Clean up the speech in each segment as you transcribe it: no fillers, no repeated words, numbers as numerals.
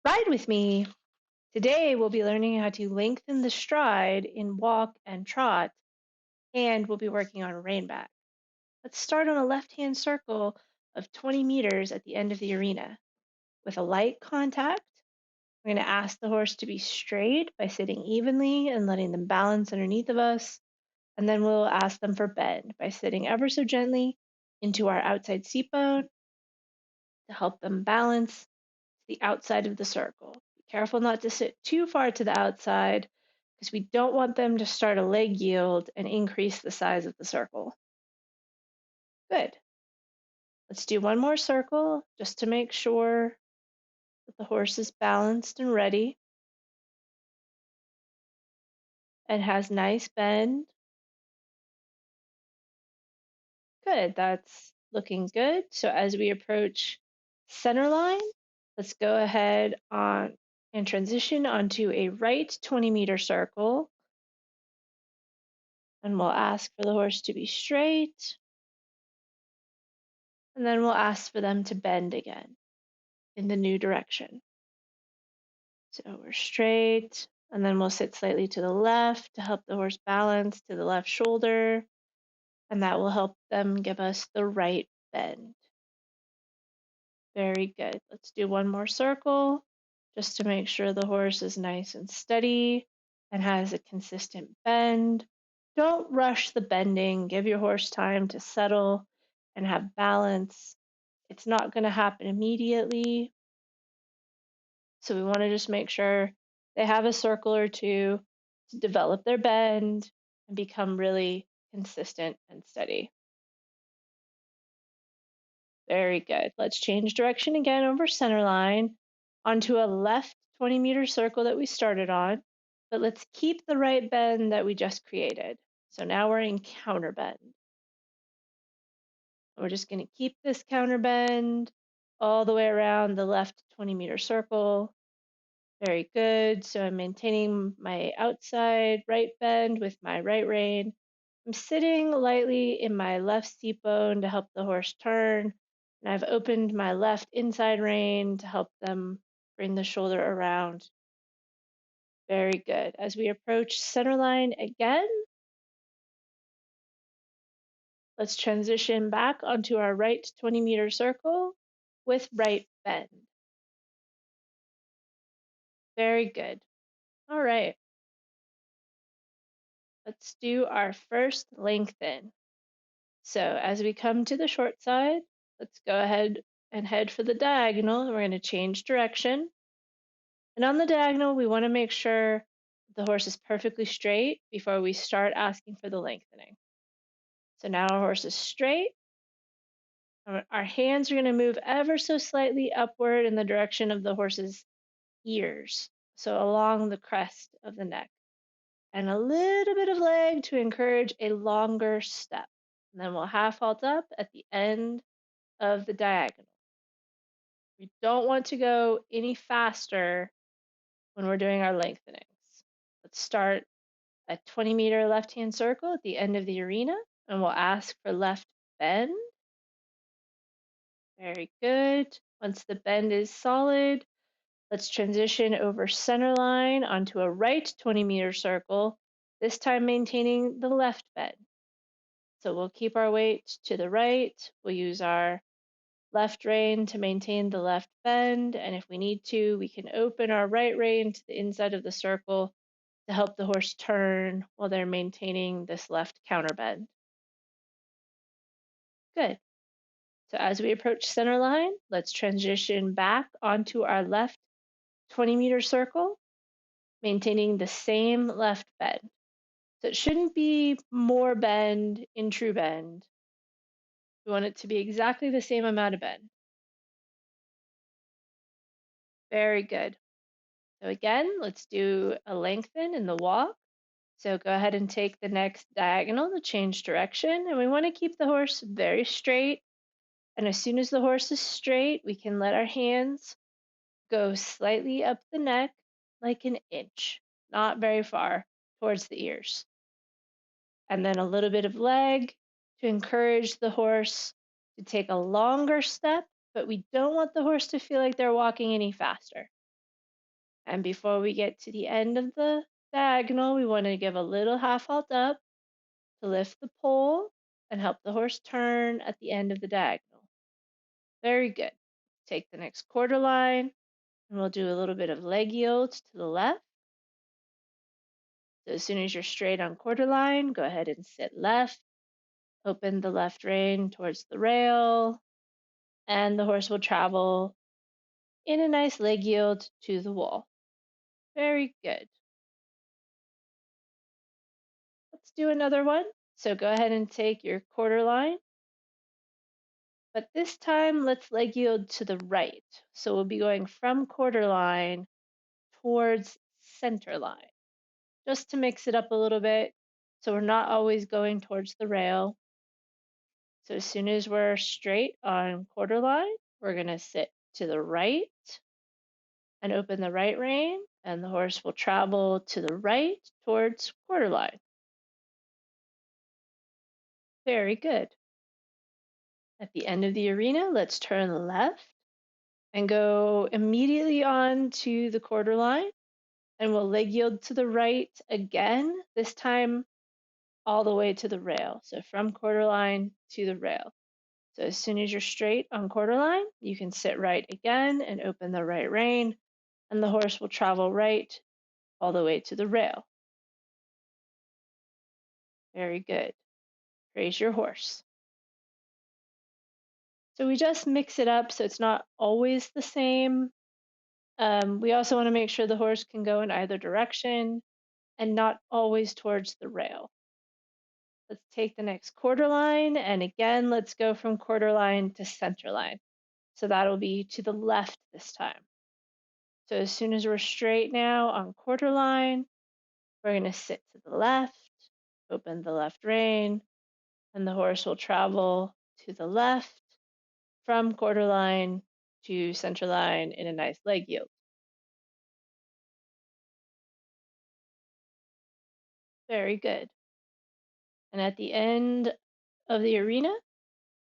Ride with me. Today we'll be learning how to lengthen the stride in walk and trot, and we'll be working on Reinback. Let's start on a left-hand circle of 20 meters at the end of the arena. With a light contact, we're going to ask the horse to be straight by sitting evenly and letting them balance underneath of us. And then we'll ask them for bend by sitting ever so gently into our outside seat bone to help them balance the outside of the circle. Be careful not to sit too far to the outside because we don't want them to start a leg yield and increase the size of the circle. Good. Let's do one more circle just to make sure that the horse is balanced and ready and has nice bend. Good, that's looking good. So as we approach center line, let's go ahead on and transition onto a right 20-meter circle. And we'll ask for the horse to be straight. And then we'll ask for them to bend again in the new direction. So we're straight, and then we'll sit slightly to the left to help the horse balance to the left shoulder, and that will help them give us the right bend. Very good. Let's do one more circle just to make sure the horse is nice and steady and has a consistent bend. Don't rush the bending. Give your horse time to settle and have balance. It's not going to happen immediately. So we want to just make sure they have a circle or two to develop their bend and become really consistent and steady. Very good. Let's change direction again over center line onto a left 20-meter circle that we started on, but let's keep the right bend that we just created. So now we're in counter bend. We're just going to keep this counter bend all the way around the left 20-meter circle. Very good. So I'm maintaining my outside right bend with my right rein. I'm sitting lightly in my left seat bone to help the horse turn. And I've opened my left inside rein to help them bring the shoulder around. Very good. As we approach center line again, let's transition back onto our right 20-meter circle with right bend. Very good. All right. Let's do our first lengthen. So as we come to the short side, let's go ahead and head for the diagonal. We're going to change direction. And on the diagonal, we want to make sure the horse is perfectly straight before we start asking for the lengthening. So now our horse is straight. Our hands are going to move ever so slightly upward in the direction of the horse's ears, so along the crest of the neck. And a little bit of leg to encourage a longer step. And then we'll half halt up at the end of the diagonal. We don't want to go any faster when we're doing our lengthenings. Let's start a 20-meter left-hand circle at the end of the arena, and we'll ask for left bend. Very good. Once the bend is solid, let's transition over center line onto a right 20-meter circle, this time maintaining the left bend. So we'll keep our weight to the right. We'll use our left rein to maintain the left bend, and if we need to, we can open our right rein to the inside of the circle to help the horse turn while they're maintaining this left counter bend. Good. So as we approach center line, let's transition back onto our left 20-meter circle, maintaining the same left bend. So it shouldn't be more bend in true bend. We want it to be exactly the same amount of bend. Very good. So again, let's do a lengthen in the walk. So go ahead and take the next diagonal to change direction. And we want to keep the horse very straight. And as soon as the horse is straight, we can let our hands go slightly up the neck, like an inch, not very far towards the ears. And then a little bit of leg to encourage the horse to take a longer step, but we don't want the horse to feel like they're walking any faster. And before we get to the end of the diagonal, we want to give a little half halt up to lift the pole and help the horse turn at the end of the diagonal. Very good. Take the next quarter line, and we'll do a little bit of leg yield to the left. So as soon as you're straight on quarter line, go ahead and sit left. Open the left rein towards the rail, and the horse will travel in a nice leg yield to the wall. Very good. Let's do another one. So go ahead and take your quarter line, but this time let's leg yield to the right. So we'll be going from quarter line towards center line, just to mix it up a little bit. So we're not always going towards the rail. So as soon as we're straight on quarter line, we're going to sit to the right and open the right rein, and the horse will travel to the right towards quarter line. Very good. At the end of the arena, let's turn left and go immediately on to the quarter line, and we'll leg yield to the right again, this time all the way to the rail. So from quarter line to the rail. So as soon as you're straight on quarter line, you can sit right again and open the right rein, and the horse will travel right all the way to the rail. Very good. Praise your horse. So we just mix it up so it's not always the same. We also want to make sure the horse can go in either direction and not always towards the rail. Let's take the next quarter line, and again, let's go from quarter line to center line. So that'll be to the left this time. So as soon as we're straight now on quarter line, we're going to sit to the left, open the left rein, and the horse will travel to the left from quarter line to center line in a nice leg yield. Very good. And at the end of the arena,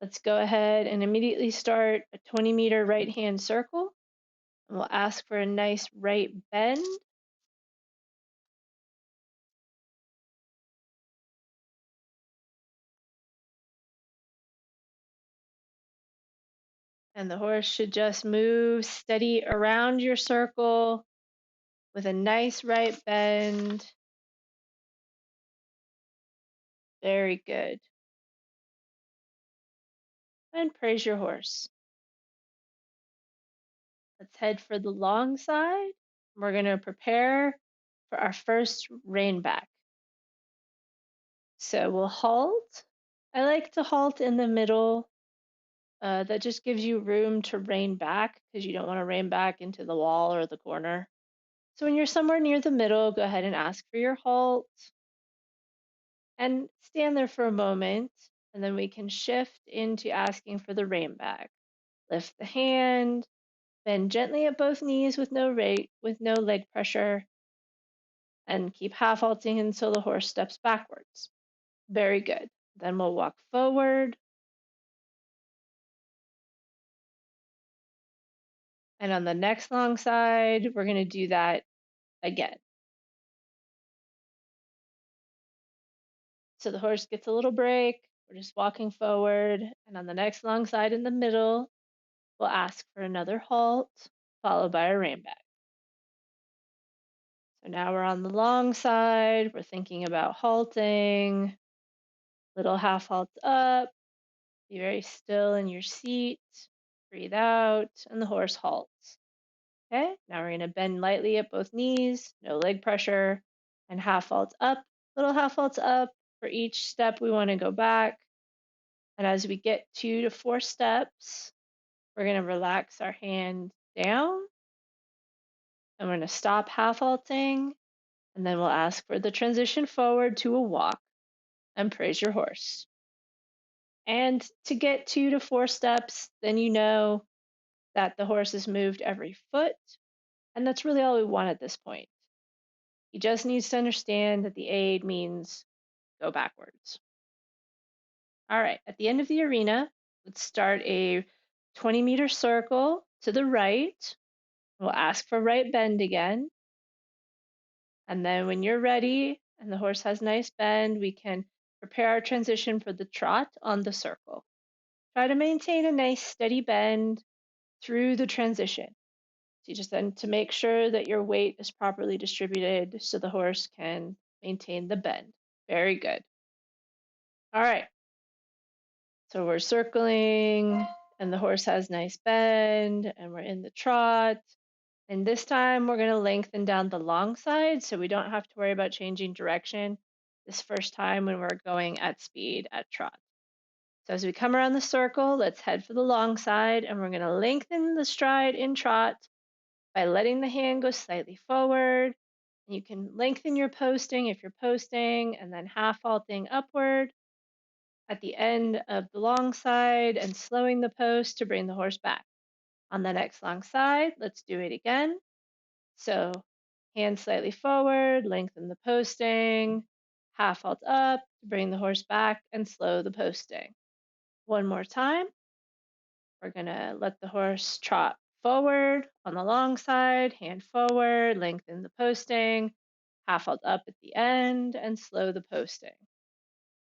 let's go ahead and immediately start a 20-meter right-hand circle. And we'll ask for a nice right bend. And the horse should just move steady around your circle with a nice right bend. Very good. And praise your horse. Let's head for the long side. We're going to prepare for our first Reinback. So we'll halt. I like to halt in the middle. That just gives you room to rein back because you don't want to rein back into the wall or the corner. So when you're somewhere near the middle, go ahead and ask for your halt and stand there for a moment, and then we can shift into asking for the rein back. Lift the hand, bend gently at both knees with no leg pressure, and keep half halting until the horse steps backwards. Very good. Then we'll walk forward. And on the next long side, we're going to do that again. So the horse gets a little break. We're just walking forward. And on the next long side in the middle, we'll ask for another halt, followed by a Reinback. So now we're on the long side. We're thinking about halting. Little half halts up. Be very still in your seat. Breathe out, and the horse halts. Okay, now we're going to bend lightly at both knees, no leg pressure, and half halts up. Little half halts up. For each step, we want to go back. And as we get 2 to 4 steps, we're going to relax our hand down. And we're going to stop half halting. And then we'll ask for the transition forward to a walk and praise your horse. And to get 2 to 4 steps, then you know that the horse has moved every foot. And that's really all we want at this point. He just needs to understand that the aid means go backwards. All right, at the end of the arena, let's start a 20-meter circle to the right. We'll ask for right bend again. And then when you're ready and the horse has nice bend, we can prepare our transition for the trot on the circle. Try to maintain a nice steady bend through the transition. So you just then to make sure that your weight is properly distributed so the horse can maintain the bend. Very good. All right. So we're circling and the horse has nice bend and we're in the trot. And this time we're going to lengthen down the long side so we don't have to worry about changing direction this first time when we're going at speed at trot. So as we come around the circle, let's head for the long side and we're going to lengthen the stride in trot by letting the hand go slightly forward. You can lengthen your posting if you're posting and then half vaulting upward at the end of the long side and slowing the post to bring the horse back. On the next long side, let's do it again. So hand slightly forward, lengthen the posting, half halt up to bring the horse back and slow the posting. One more time. We're gonna let the horse trot forward on the long side, hand forward, lengthen the posting, half halt up at the end and slow the posting.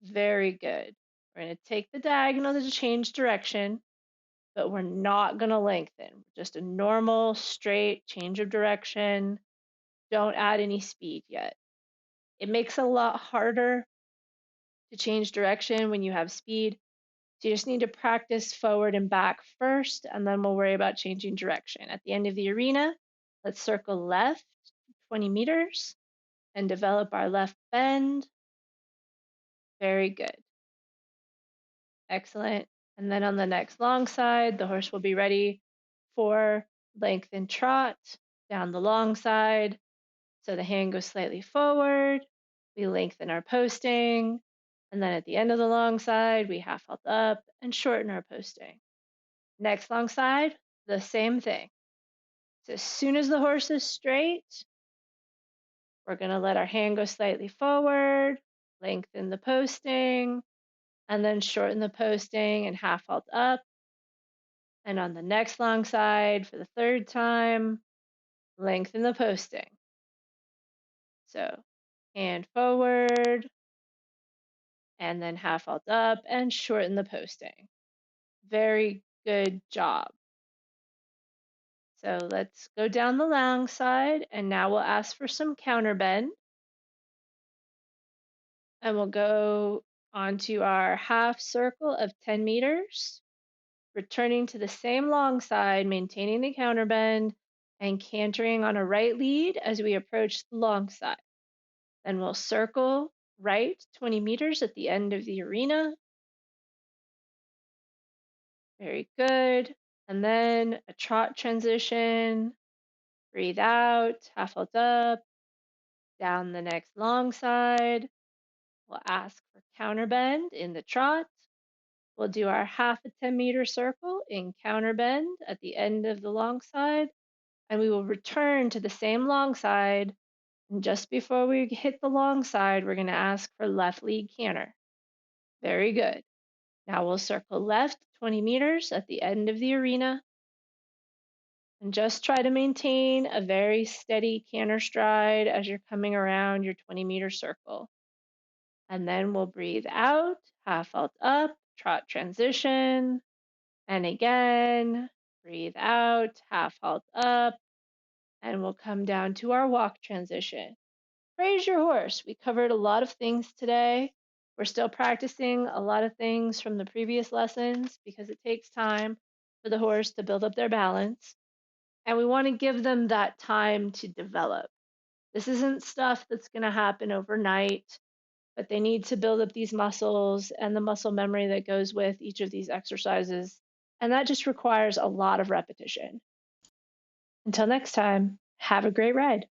Very good. We're gonna take the diagonal to change direction, but we're not gonna lengthen. Just a normal, straight change of direction. Don't add any speed yet. It makes it a lot harder to change direction when you have speed. So you just need to practice forward and back first, and then we'll worry about changing direction. At the end of the arena, let's circle left 20 meters and develop our left bend. Very good. Excellent. And then on the next long side, the horse will be ready for lengthen trot down the long side. So the hand goes slightly forward, we lengthen our posting, and then at the end of the long side, we half halt up and shorten our posting. Next long side, the same thing. So as soon as the horse is straight, we're going to let our hand go slightly forward, lengthen the posting, and then shorten the posting and half halt up. And on the next long side, for the third time, lengthen the posting. So hand forward, and then half halt up and shorten the posting. Very good job. So let's go down the long side, and now we'll ask for some counter bend. And we'll go onto our half circle of 10 meters, returning to the same long side, maintaining the counter bend, and cantering on a right lead as we approach the long side. Then we'll circle right 20 meters at the end of the arena. Very good. And then a trot transition. Breathe out, half halt up, down the next long side. We'll ask for counter bend in the trot. We'll do our half a 10-meter circle in counter bend at the end of the long side, and we will return to the same long side. And just before we hit the long side, we're going to ask for left lead canter. Very good. Now we'll circle left 20 meters at the end of the arena and just try to maintain a very steady canter stride as you're coming around your 20-meter circle. And then we'll breathe out, half halt up, trot transition, and again, breathe out, half halt up, and we'll come down to our walk transition. Praise your horse. We covered a lot of things today. We're still practicing a lot of things from the previous lessons because it takes time for the horse to build up their balance. And we want to give them that time to develop. This isn't stuff that's going to happen overnight, but they need to build up these muscles and the muscle memory that goes with each of these exercises. And that just requires a lot of repetition. Until next time, have a great ride.